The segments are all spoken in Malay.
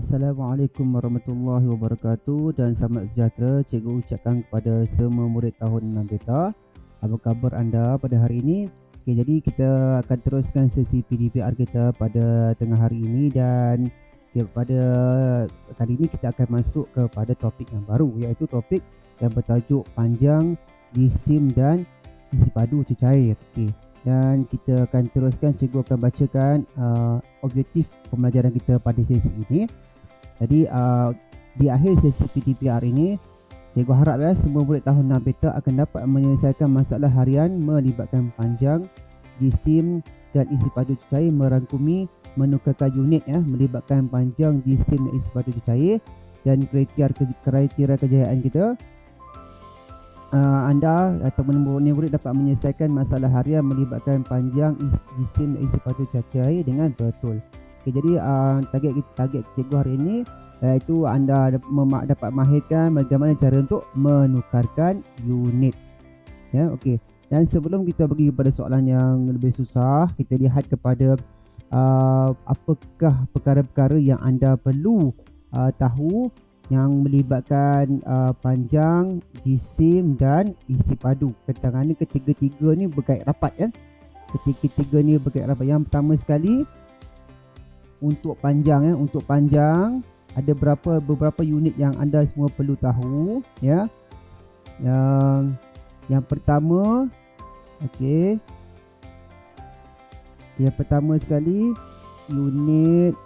Assalamualaikum warahmatullahi wabarakatuh dan selamat sejahtera cikgu ucapkan kepada semua murid tahun 6 beta. Apa khabar anda pada hari ini? Okay, jadi kita akan teruskan sesi PDPR kita pada tengah hari ini dan pada kali ini kita akan masuk kepada topik yang baru, iaitu topik yang bertajuk panjang, jisim dan isi padu cecair. Okay. Dan kita akan teruskan, cikgu akan bacakan objektif pembelajaran kita pada sesi ini. Jadi di akhir sesi PDPR ini, cikgu harap semua murid tahun 6 beta akan dapat menyelesaikan masalah harian melibatkan panjang, jisim dan isi padu cecair, merangkumi menukarkan unit melibatkan panjang, jisim dan isi padu cecair, dan kriteria kejayaan kita. Anda atau murid dapat menyelesaikan masalah harian melibatkan panjang, jisim dan isi padu cecair dengan betul. Okay, jadi target cikgu hari ini iaitu anda dapat mahirkan bagaimana cara untuk menukarkan unit. Ya, okey. Dan sebelum kita pergi kepada soalan yang lebih susah, kita lihat kepada apakah perkara-perkara yang anda perlu tahu yang melibatkan panjang, jisim dan isi padu. Keterangan ketiga-tiga ni berkait rapat kan. Ketiga-tiga ni berkait rapat. Yang pertama sekali untuk panjang untuk panjang ada beberapa unit yang anda semua perlu tahu ya. Yang pertama, okey. Yang pertama sekali unit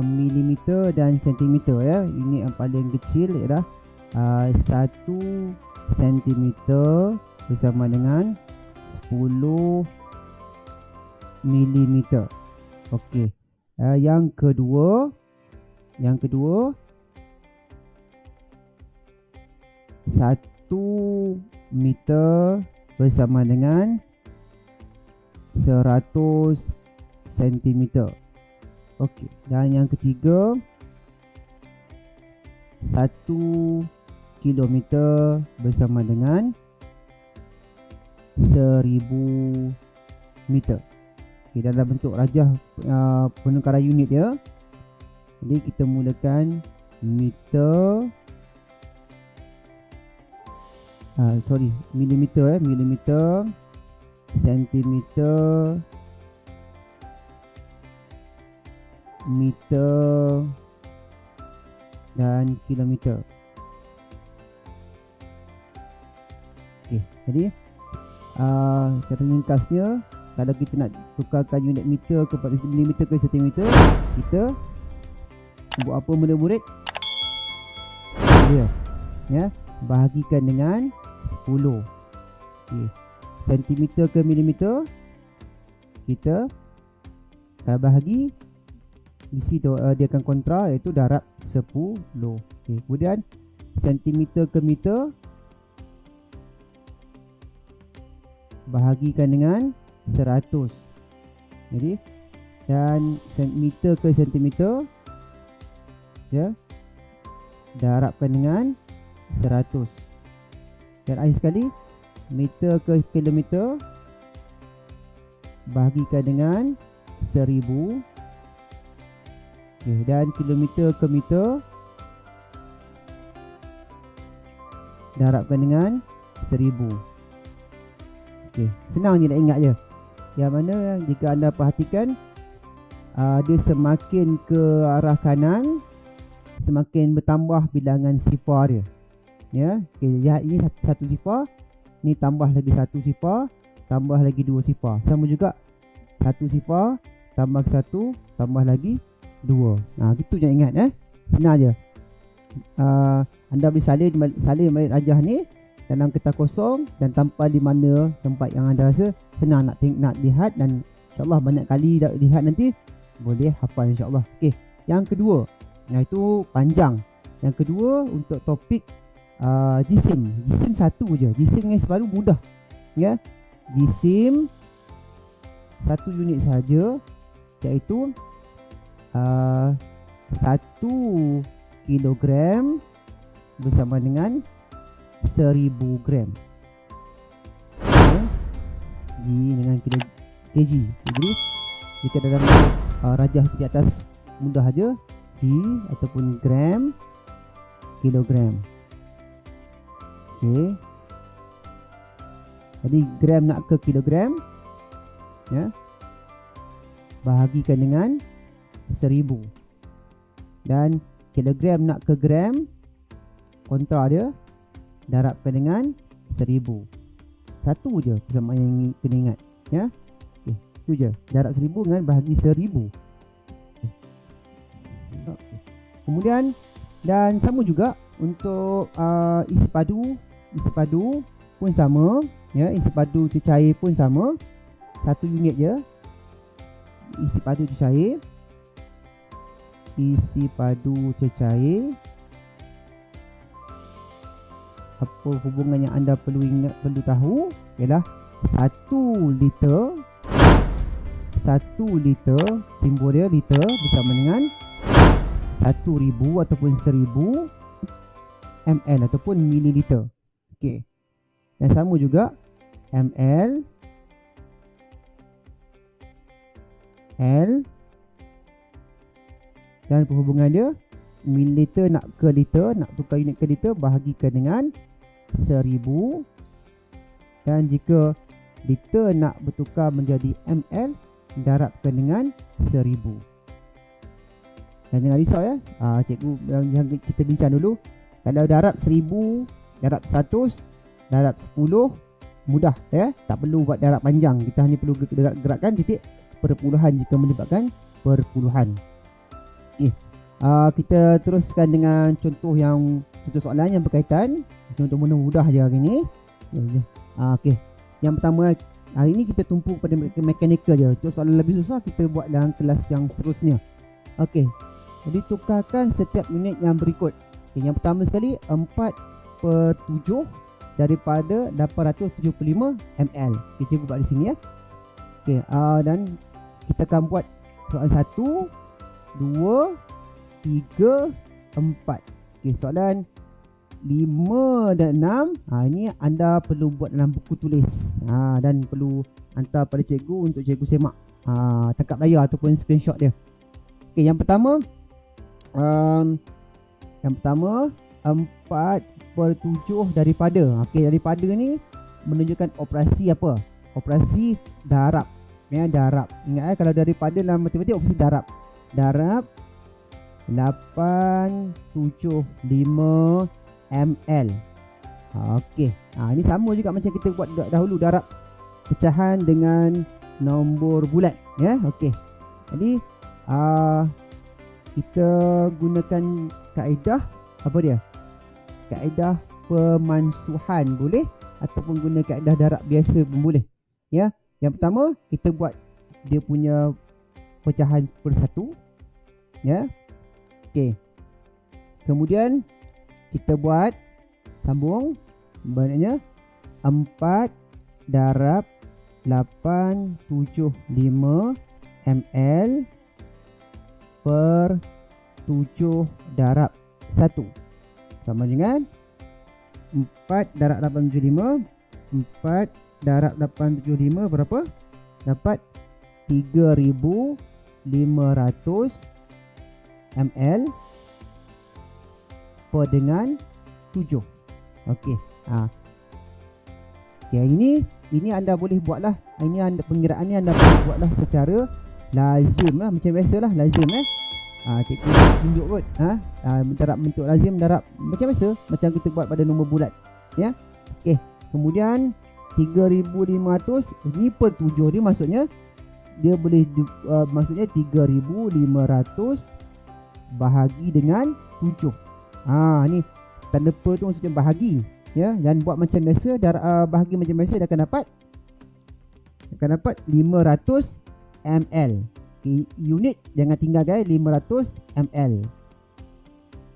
milimeter dan sentimeter ya. Unit yang paling kecil ialah 1 sentimeter bersama dengan 10 milimeter. Okey. Yang kedua 1 meter bersama dengan 100 sentimeter. Okey, dan yang ketiga 1 kilometer bersama dengan 1000 meter. Okey, dalam bentuk rajah penukaran unit dia. Jadi kita mulakan meter, milimeter milimeter, sentimeter, meter dan kilometer. Okey, jadi cara ringkasnya, kalau kita nak tukarkan unit meter kepada milimeter ke sentimeter, kita buat apa murid-murid? Ya, bahagikan dengan 10. Okey. Sentimeter ke milimeter, kita kalau bahagi isi tu dia akan kontra, iaitu darab 10. Okey, kemudian sentimeter ke meter bahagikan dengan 100. Jadi dan meter ke sentimeter ya, darabkan dengan 100. Dan akhir sekali meter ke kilometer bahagikan dengan 1000. Okay, dan kilometer ke meter darabkan dengan 1000. Okay, senang je nak ingat je. Yang mana jika anda perhatikan, dia semakin ke arah kanan semakin bertambah bilangan sifar dia. Ya, okay, lihat ini satu sifar, ni tambah lagi satu sifar, tambah lagi dua sifar. Sama juga satu sifar tambah satu tambah lagi 2. Gitu je ingat senang je. Anda boleh salin balik rajah ni dalam kertas kosong dan tanpa di mana tempat yang anda rasa senang nak lihat, dan insyaAllah banyak kali lihat nanti boleh hafal insyaAllah. Okey, yang kedua iaitu panjang. Yang kedua untuk topik jisim. Jisim satu je. Jisim dengan separuh mudah ya. Jisim satu unit saja, iaitu 1 kilogram bersama dengan 1000 gram. G dengan kg. Jadi jika dalam rajah di atas mudah aja, G ataupun gram, kilogram. Okey. Jadi gram nak ke kilogram, ya, bahagikan dengan 1000. Dan kilogram nak ke gram, kontra dia, darabkan dengan 1000. Satu je persamaan yang kena ingat, ya. Okey, itu je. Darab 1000 dengan bahagi 1000. Okay. Kemudian dan sama juga untuk isi padu pun sama, ya. Isi padu cecair pun sama, 1 unit je. Isi padu cecair, apa hubungan yang anda perlu tahu ialah 1 liter, simbol dia liter bersama dengan 1000 ataupun 1000 ml ataupun mililiter. Okey. Dan sama juga ml, L, dan perhubungan dia mililiter nak ke liter, nak tukar unit ke liter, bahagikan dengan 1000. Dan jika liter nak bertukar menjadi ml, darabkan dengan 1000. Dan jangan risau, ya. Cikgu yang kita bincang dulu, kalau darab 1000, darab 100, darab 10, mudah, ya. Tak perlu buat darab panjang. Kita hanya perlu gerakkan titik perpuluhan jika melibatkan perpuluhan. Okey. Kita teruskan dengan contoh soalan yang berkaitan. Contoh mudah je hari ni. Okey. Yang pertama, hari ni kita tumpu pada mekanikal je. Untuk soalan lebih susah kita buat dalam kelas yang seterusnya. Okey. Jadi tukarkan setiap unit yang berikut. Okay, yang pertama sekali 4/7 daripada 875 ml. Okay, cikgu buat di sini, ya. Okey, dan kita akan buat soalan 1, 2, 3, 4. Okey, soalan 5 dan 6. Ini anda perlu buat dalam buku tulis. Dan perlu hantar pada cikgu untuk cikgu semak tangkap layar ataupun screenshot dia. Okey, yang pertama 4/7 daripada. Okey, daripada ni menunjukkan operasi apa? Operasi darab. Ya, darab. Ingat, kalau daripada dalam matematik operasi darab. Darab 875 ml. Okey. Ini sama juga macam kita buat dahulu, darab pecahan dengan nombor bulat, ya. Okey. Jadi kita gunakan kaedah apa dia? Kaedah pemansuhan boleh, ataupun guna kaedah darab biasa pun boleh, ya. Yang pertama kita buat dia punya pecahan persatu, ya. Okey. Kemudian kita buat sambung, maknanya 4 darab 875 ml per 7 darab 1 sama dengan 4 darab 875. 4 darab 875 berapa? Dapat 3500 ml per dengan 7. Okey. Okey, ini anda boleh buatlah. Ini pengiraan ni anda boleh buatlah secara lazim lah, macam biasalah, lazim, cikgu tunjuk kot. Darab bentuk lazim, darab macam biasa, macam kita buat pada nombor bulat, ya. Okey. Kemudian 3500 ni per 7 ni maksudnya dia boleh maksudnya 3500 bahagi dengan 7. Ni tanda per tu maksudnya bahagi, ya. Dan buat macam biasa, bahagi macam biasa, dia akan dapat 500 ml. Unit jangan tinggalkan, 500 ml.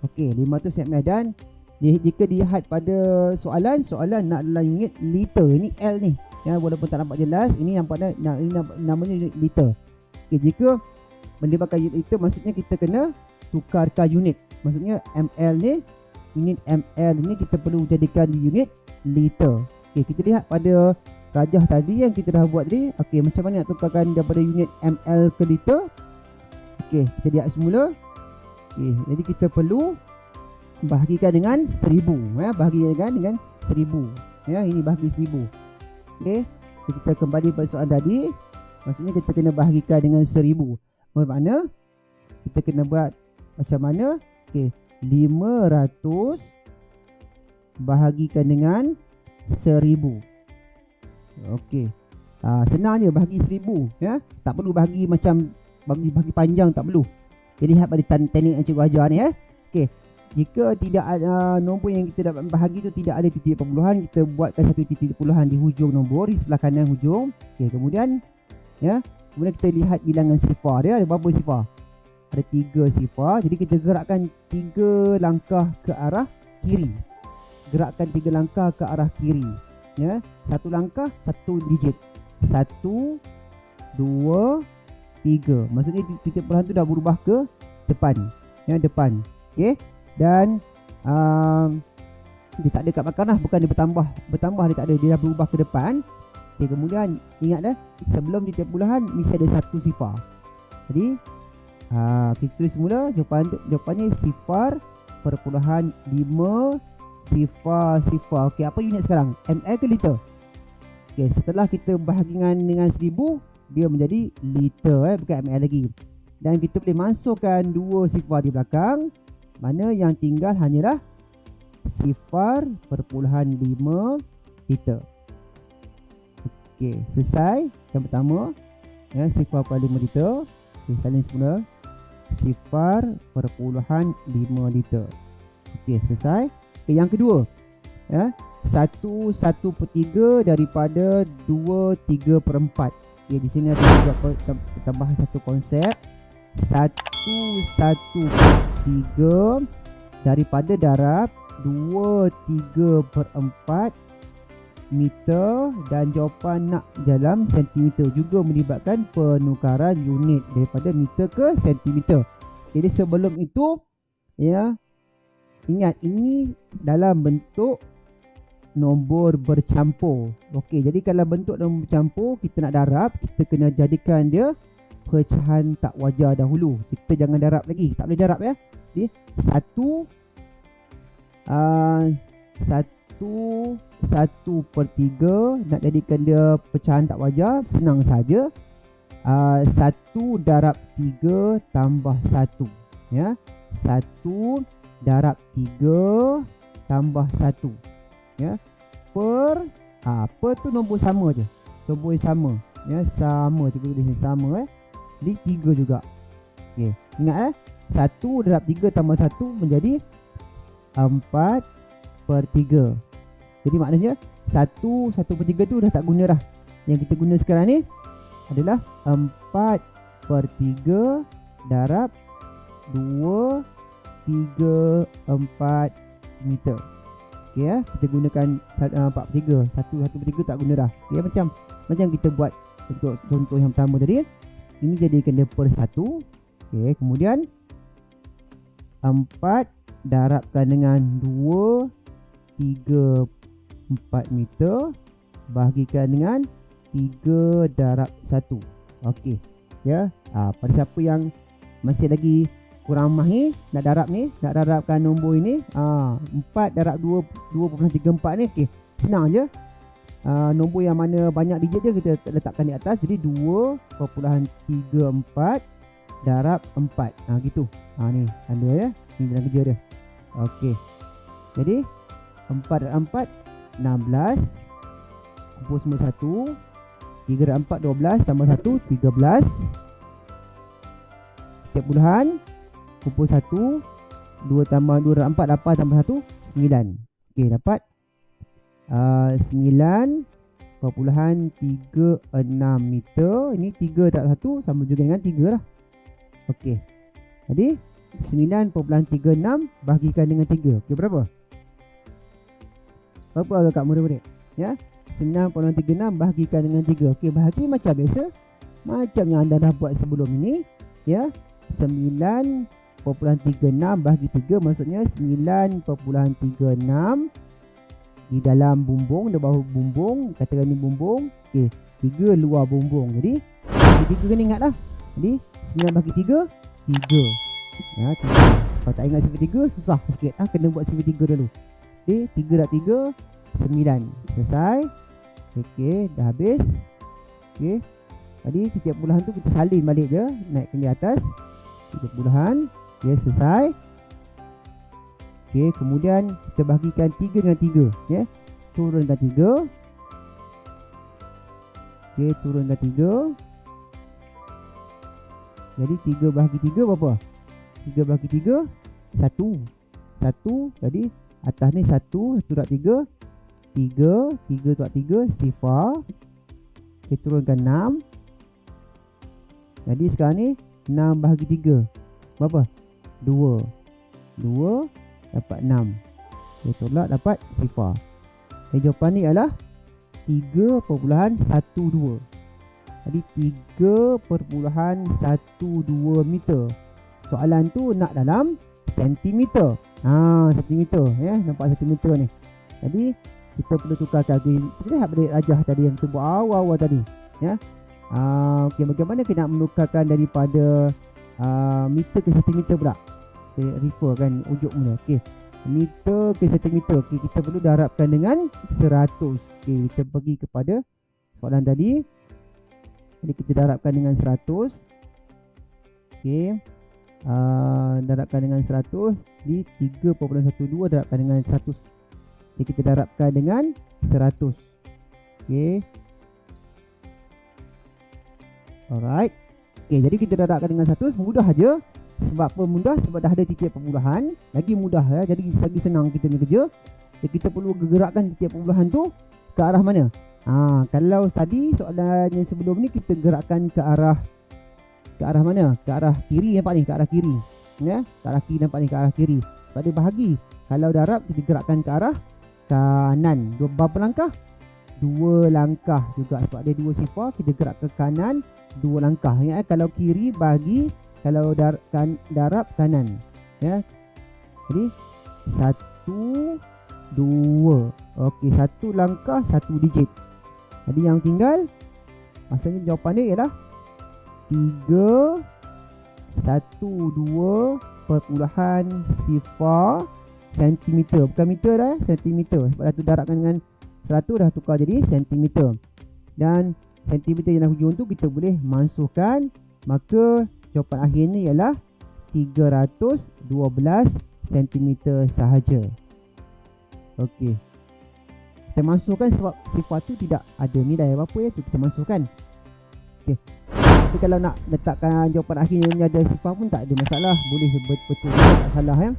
Okey, 500 ml. Dan jika dilihat pada soalan nak dalam unit liter. Ini L ni, ya, walaupun tak nampak jelas, ini nampaknya namanya unit liter. Okey, jika melibatkan unit liter, maksudnya kita kena tukarkan unit. Maksudnya ml ni, unit ml ni kita perlu jadikan di unit liter. Okey, kita lihat pada rajah tadi yang kita dah buat tadi. Okey, macam mana nak tukarkan daripada unit ml ke liter? Okey, kita lihat semula. Okey, jadi kita perlu bahagikan dengan 1000 ya, bahagikan dengan 1000 ya, ini bahagi 1000. Okey, kita kembali pada soalan tadi. Maksudnya kita kena bahagikan dengan 1000. Bermakna kita kena buat macam mana? Okey, 500 bahagikan dengan 1000. Okey. Senang je bahagi 1000 ya. Tak perlu bahagi macam bagi panjang, tak perlu. Jadi lihat pada teknik yang cikgu ajar ni ya. Okey. Jika tidak ada nombor yang kita dapat bahagi tu tidak ada titik perpuluhan, kita buatkan satu titik perpuluhan di hujung nombor, di sebelah kanan hujung. Okey, kemudian ya, kemudian kita lihat bilangan sifar dia, ada berapa sifar? Ada 3 sifar. Jadi kita gerakkan 3 langkah ke arah kiri. Gerakkan 3 langkah ke arah kiri. Ya, satu langkah, satu digit. 1, 2, 3. Maksudnya titik perpuluhan tu dah berubah ke depan. Ya, depan. Okey. Dan dia tak ada kat belakang lah, bukan dia bertambah dia tak ada, dia dah berubah ke depan. Okey, kemudian ingat dah, sebelum titik perpuluhan mesti ada satu sifar. Jadi kita tulis semula jawapannya sifar perpuluhan 5 sifar. Okey, apa unit sekarang? ml ke liter? Okey, setelah kita bahagikan dengan 1000, dia menjadi liter bukan ml lagi. Dan kita boleh masukkan 2 sifar di belakang, mana yang tinggal hanyalah sifar perpuluhan 5 liter. Okey, selesai yang pertama ya, sifar perpuluhan 5 liter. Okey, salin semula sifar perpuluhan 5 liter. Okey, selesai. Okey, yang kedua ya, 1/3 daripada 2/3/4. Okey, di sini ada tambahan satu konsep. 1/3 daripada darab 2/3/4 meter, dan jawapan nak dalam sentimeter, juga melibatkan penukaran unit daripada meter ke sentimeter. Jadi sebelum itu ya, ingat ini dalam bentuk nombor bercampur. Okey, jadi kalau bentuk nombor bercampur kita nak darab, kita kena jadikan dia pecahan tak wajar dahulu. Kita jangan darab lagi, tak boleh darab ya. Jadi 1/3 nak jadikan dia pecahan tak wajar, senang saja. 1 darab 3 tambah 1 ya. 1 darab 3 tambah 1 ya. Per tu nombor sama je. Nombor yang sama ya, sama cikgu tulis sama Jadi 3 juga. Okey, ingat 1 darab 3 tambah 1 menjadi 4/3. Jadi maknanya 1/3 tu dah tak guna dah. Yang kita guna sekarang ni adalah 4/3 darab 2/3/4 meter. Okey ya, kita gunakan 4/3. 1/3 tak guna dah. Okey, macam kita buat untuk contoh yang pertama tadi. Ini jadikan dia per 1. Okey, kemudian 4 darabkan dengan 2/3/4 meter bahagikan dengan 3 darab 1. Okey ya. Pada siapa yang masih lagi kurang mahir nak darabkan nombor ini, 4 darab 2/34 ni, okey, senang je. Nombor yang mana banyak digit je kita letakkan di atas. Jadi 2/34 darab 4. Gitu. Ni tanda ya. Ni dalam kerja dia. Okey. Jadi 4 darab 4 16. Kumpul semua 1. 3 darab 4 12 tambah 1 13. Tiap puluhan kumpul 1. 2 darab 4 8 tambah 1 9. Okey, dapat 9.36 meter. Ini 3 darab 1 sama juga dengan 3 lah. Okey. Jadi 9.36 bahagikan dengan 3. Okey, berapa? Berapa agak murid-murid? Ya. 9.36 bahagikan dengan 3. Okey, bahagi macam biasa. Macam yang anda dah buat sebelum ini. Ya. 9.36 bahagi 3 maksudnya 9.36 di dalam bumbung, di bawah bumbung, katakan ni bumbung. Okey, 3 luar bumbung. Jadi 3 kena ingat lah. Jadi 9 bagi 3 3. Ya, 3. Kalau tak ingat sifar 3 susah sikit. Kena buat sifar 3 dulu. Okey, 3 + 3 9. Selesai. Okey, dah habis. Okey. Tadi setiap puluhan tu kita salin balik je, naikkan di atas. 3 puluhan. Okey, selesai. Okey, kemudian kita bahagikan 3 dengan 3, ya. Turunkan 3. Okey, turunkan 3. Jadi 3 bahagi 3 berapa? 3 bahagi 3 1. 1. Jadi atas ni 1, 1/3 3, 3/3 sifar. Kita turunkan 6. Jadi sekarang ni 6 bahagi 3 berapa? 2. 2 dapat 6. Kita tolak dapat sifar. Jadi jawapan ni adalah 3.12. Jadi 3.12 meter. Soalan tu nak dalam sentimeter. Sentimeter, ya. Nampak sentimeter ni. Jadi kita perlu tukarkan. Kita lihat balik rajah tadi yang kita buat awal-awal tadi, ya. Okey, bagaimana kita nak menukarkan daripada meter ke sentimeter pula? Kita refer kan ujuk mula. Okey, meter ke sentimeter. Okey, kita perlu darabkan dengan 100. Okey, kita pergi kepada soalan tadi. Jadi kita darabkan dengan 100. Okey, darabkan dengan 100 di 3.12 darabkan dengan 100. Jadi kita darabkan dengan 100. Okey. Alright. Okey, jadi kita darabkan dengan 100, mudah aja. Sebab apa mudah? Sebab dah ada titik perpuluhan. Lagi mudah, ya. Jadi lagi senang kita ni kerja. Jadi kita perlu gerakkan titik perpuluhan tu ke arah mana? Kalau tadi soalan yang sebelum ni kita gerakkan ke arah mana? Ke arah kiri, nampak ni, ke arah kiri. Ya, ke arah kiri, nampak ni, ke arah kiri. Sebab dia bahagi. Kalau darab kita gerakkan ke arah kanan. Berapa langkah? 2 langkah juga, sebab dia 2 sifar. Kita gerak ke kanan 2 langkah, ya. Kalau kiri bahagi, kalau darab kanan, ya. Jadi 1 2. Okey, 1 langkah 1 digit. Jadi yang tinggal maksudnya jawapan dia ialah 312.0 sentimeter. Bukan meter dah, sentimeter. Sebab dah tu darabkan dengan 100 dah tukar jadi sentimeter. Dan sentimeter yang dah hujung tu kita boleh masukkan. Maka jawapan akhir ni ialah 312 cm sahaja. Okey. Kita masukkan sebab sifar tu tidak ada nilai apa-apa, ya, tu kita masukkan. Okey. Tapi kalau nak letakkan jawapan akhir yang ada sifar pun tak ada masalah. Boleh betul juga, tak salah, ya.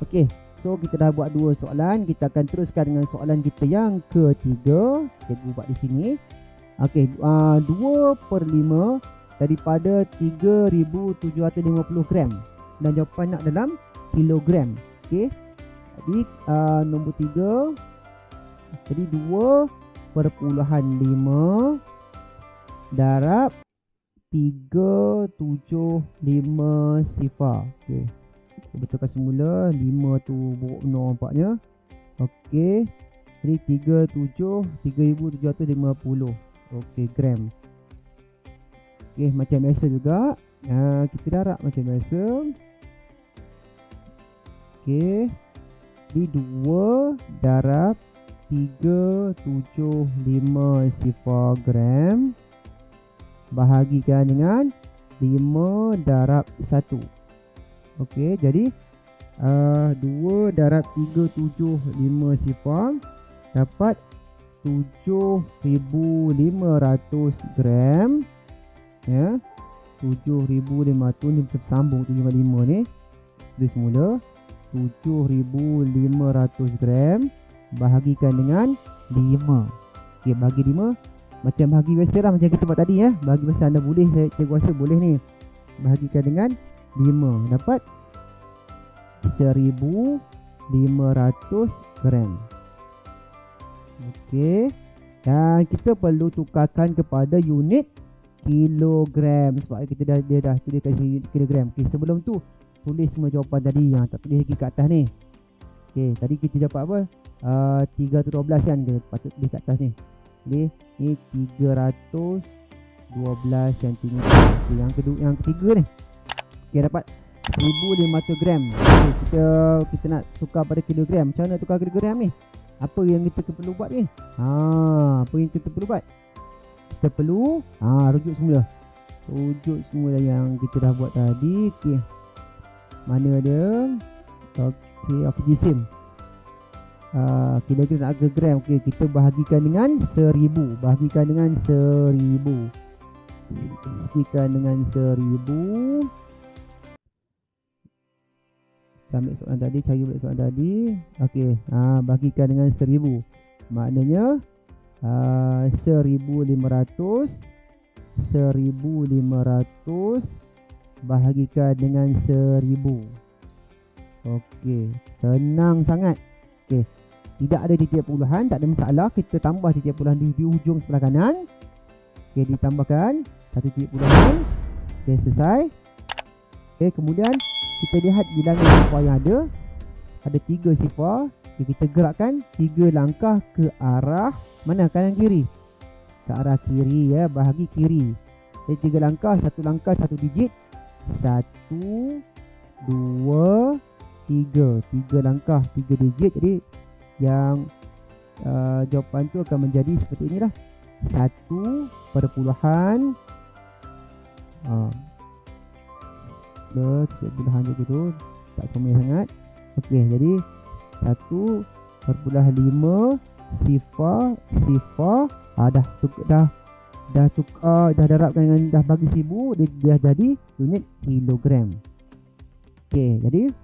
Okey. So kita dah buat 2 soalan. Kita akan teruskan dengan soalan kita yang ketiga. Cikgu buat di sini. Okey, 2/5 daripada 3,750 gram. Dan jawapan nak dalam kilogram. Okey. Jadi nombor 3. Jadi 2/5 darab 375 sifar. Okey. Betulkan semula 5 tu buruk 0 nampaknya. Okey. Jadi 3,750. Okey, gram. Okey, macam biasa juga. Kita darab macam biasa. Okey. Jadi 2 darab 375 sifar gram bahagikan dengan 5 darab 1. Okey, jadi 2 darab 375 sifar dapat 7,500 gram. Ya, 7,500 ni bersambung 7,5 ni. Tulis semula 7,500 gram bahagikan dengan 5. Okey, bagi 5 macam bahagi biasa lah, macam kita buat tadi, ya. Bahagi biasa anda boleh, saya cikgu rasa boleh ni. Bahagikan dengan 5 dapat 1,500 gram. Okey. Dan kita perlu tukarkan kepada unit kilogram sebab dia dah tuliskan kilogram. Okey, sebelum tu tulis semua jawapan tadi yang tak tulis lagi kat atas ni. Okey, tadi kita dapat apa? 312 kan, dia patut tulis kat atas ni. Jadi ni 312 cm. Okey, yang ketiga ni. Okey, dapat 1500 gram. Okay, kita nak tukar pada kilogram. Macam mana tukar kilogram ni? Apa yang kita perlu buat ni? Apa yang kita perlu buat? Kita perlu rujuk semula. Rujuk semula yang kita dah buat tadi. Okey. Mana dia? Okey, apa jisim? Kilogram nak ke gram. Okey, kita bahagikan dengan 1000. Bahagikan dengan 1000. Bahagikan dengan 1000. Kita ambil soalan tadi, cari balik soalan tadi. Okey, bahagikan dengan 1000. Maknanya 1500 bahagikan dengan 1000. Okey, senang sangat. Okey, tidak ada titik puluhan, tak ada masalah. Kita tambah titik puluhan di hujung sebelah kanan. Okey, ditambahkan satu titik puluhan. Okey, selesai. Okey, kemudian kita lihat bilangan sifar yang ada. Ada 3 sifar. Okay, kita gerakkan 3 langkah ke arah mana? Kanan kiri. Ke arah kiri ya, bahagi kiri. Jadi 3 langkah, 1 langkah 1 digit. 1 2 3. 3 langkah 3 digit. Jadi yang jawapan tu akan menjadi seperti inilah. 1 perpuluhan titik puluhan juga tu, tak sama sangat. Okey, jadi 1/5 sifar dah tukar, dah darabkan dengan, dah bagi 1000, dia jadi unit kilogram. Okey, jadi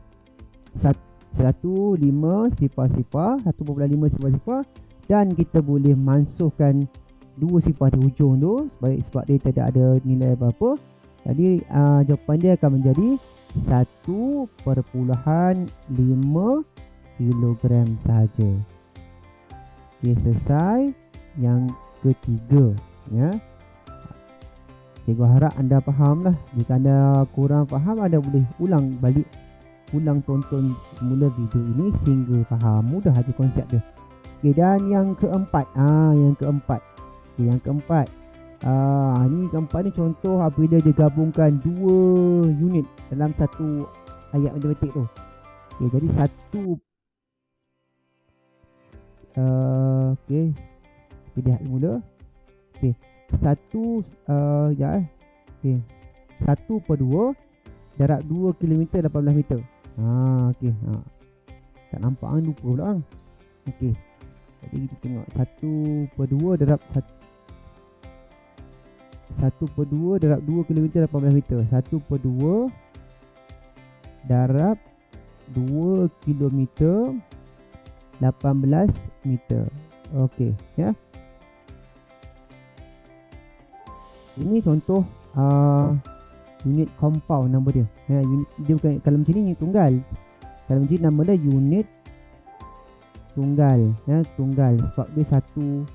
1.5 sifar, dan kita boleh masukkan 2 sifar di hujung tu sebab dia tidak ada nilai apa-apa. Jadi jawapan dia akan menjadi 1/5 kilogram sahaja. Okey, selesai. Yang ketiga ya. Cikgu harap anda faham lah. Jika anda kurang faham, anda boleh ulang tonton semula video ini sehingga faham mudah aja konsep dia. Okey, dan yang keempat, ni keempat ni contoh apabila dia gabungkan 2 unit dalam satu ayat matematik tu. Okey, jadi okey, kita lihat semula. Okey, 1 1/2 darab 2 km 18 meter. Okey, tak nampak kan, lupa pula kan. Okey, jadi kita tengok 1/2 darab 1/2 darab 2 km 18 meter. 1/2 darab 2 km 18 meter. Okey ya. Ini contoh unit compound nama dia. Ya, unit dia bukan, kalau macam ni unit tunggal. Kalau macam ni nama dia unit tunggal ya, tunggal sebab dia satu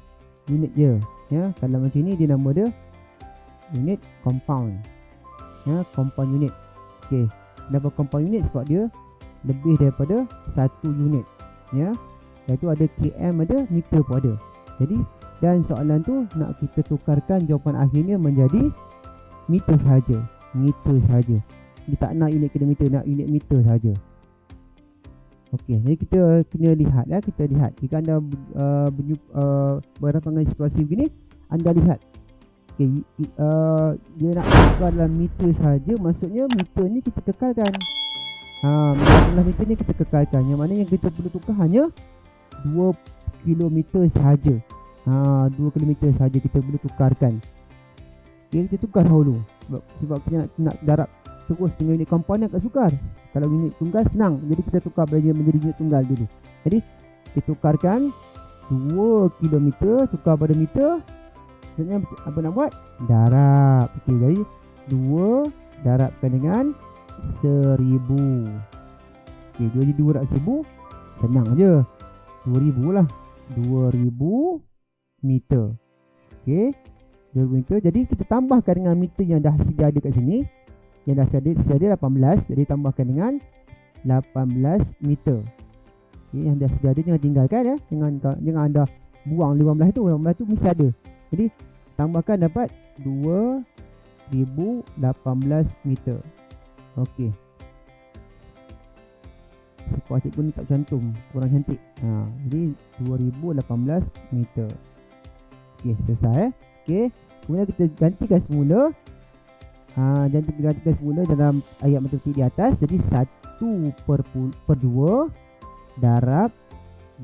unit je ya. Kalau macam ni dia nama dia unit compound ya, compound unit. Okey, kenapa compound unit? Sebab dia lebih daripada satu unit ya, iaitu ada km, ada meter pun ada. Jadi dan soalan tu nak kita tukarkan jawapan akhirnya menjadi meter sahaja. Meter sahaja, dia tak nak unit kilometer, nak unit meter sahaja. Okey, jadi kita kena lihat ya, kita lihat jika anda berhadapan dengan situasi begini, anda lihat. Okey, dia nak tukar dalam meter sahaja, maksudnya meter ni kita kekalkan. Meter ni kita kekalkan. Yang mana yang kita perlu tukar hanya 2 km sahaja. 2 km sahaja kita boleh tukarkan. Okey, kita tukar dahulu sebab kita nak darab terus dengan unit compound agak sukar. Kalau unit tunggal senang, jadi kita tukar menjadi unit tunggal dulu. Jadi kita tukarkan 2 km tukar pada meter. Maksudnya apa nak buat? Darab. Okey, jadi 2 darabkan dengan 1000. Okey, 2 darab 1000 senang je. 2000 lah. 2000 meter. Okey, 2000 meter. Jadi kita tambahkan dengan meter yang dah sedia ada kat sini. Yang dah sedia 18, jadi tambahkan dengan 18 meter. Okey, yang dah sedia ada jangan tinggalkan ya. Jangan anda buang 15 tu. 15 tu mesti ada. Jadi tambahkan dapat 2018 meter. Okey. lupa cikgu ni tak cantum, kurang cantik. Jadi 2018 meter. Okey, selesai. Okey, kemudian kita gantikan semula. Gantikan semula dalam ayat matematik di atas. Jadi 1/2 darab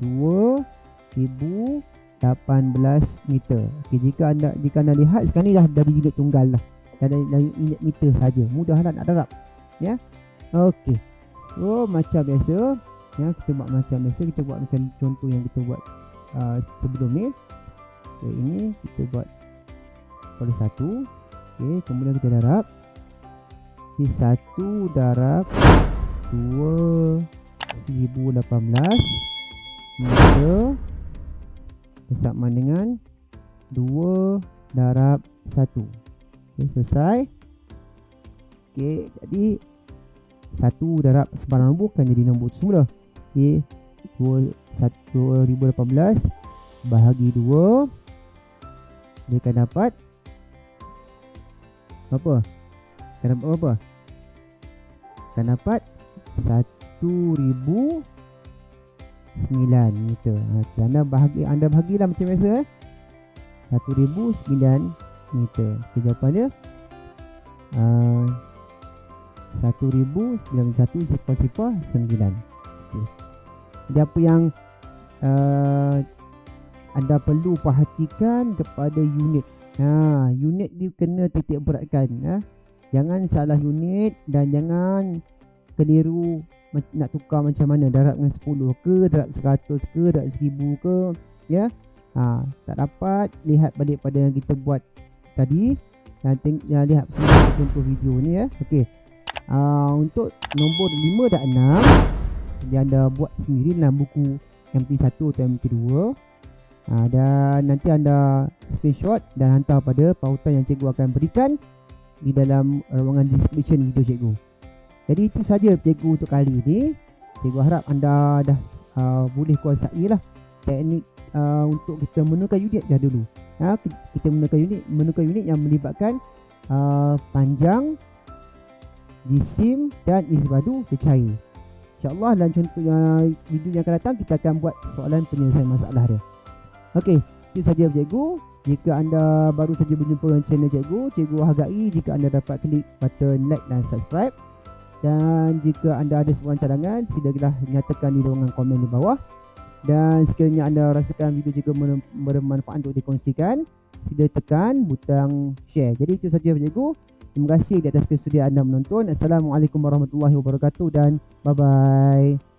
2018 meter. Okey, jika anda lihat sekarang ni dah dari unit tunggal lah. Dah dari unit meter saja. Mudah lah nak darab. Ya. Okey. So macam biasa, ya, kita buat macam biasa, kita buat macam contoh yang kita buat sebelum ni. Okay, ini kita buat pada 1. Okey, kemudian kita darab. Jadi 1 darab 2018 meter sama dengan 2 darab 1. Okey, selesai. Okey, jadi 1 darab sebarang nombor kan jadi nombor semula. Okey, 2018 bahagi 2, dia akan dapat apa? Akan dapat apa? Akan dapat 1009 meter. Anda bahagilah macam biasa 1009 meter. Okay, jawapannya 1091.9. Okay. Jadi apa yang anda perlu perhatikan kepada unit. Unit dia kena titik beratkan. Jangan salah unit dan jangan keliru nak tukar macam mana, darab dengan 10 ke, darab 100 ke, darab 1000 ke, ya. Tak dapat, lihat balik pada yang kita buat tadi dan lihat semua contoh video ni, ya. Okey. Untuk nombor 5 dan 6 dia anda buat sendiri dalam buku MP1 atau MP2. Dan nanti anda screenshot dan hantar pada pautan yang cikgu akan berikan di dalam ruangan description video cikgu. Jadi itu saja cikgu untuk kali ini. Cikgu harap anda dah boleh kuasai lah teknik untuk kita menemukan unit dah dulu. Kita menemukan unit yang melibatkan panjang, jisim dan isi padu secair. InsyaAllah dalam contoh video yang akan datang kita akan buat soalan penyelesaian masalah dia. Okey, itu saja cikgu. Jika anda baru saja berjumpa dengan channel cikgu hargai jika anda dapat klik button like dan subscribe. Dan jika anda ada soalan cadangan, silalah nyatakan di ruangan komen di bawah. Dan sekiranya anda rasakan video cikgu bermanfaat untuk dikongsikan, sila tekan butang share. Jadi itu saja cikgu. Terima kasih di atas kesudian anda menonton. Assalamualaikum warahmatullahi wabarakatuh dan bye bye.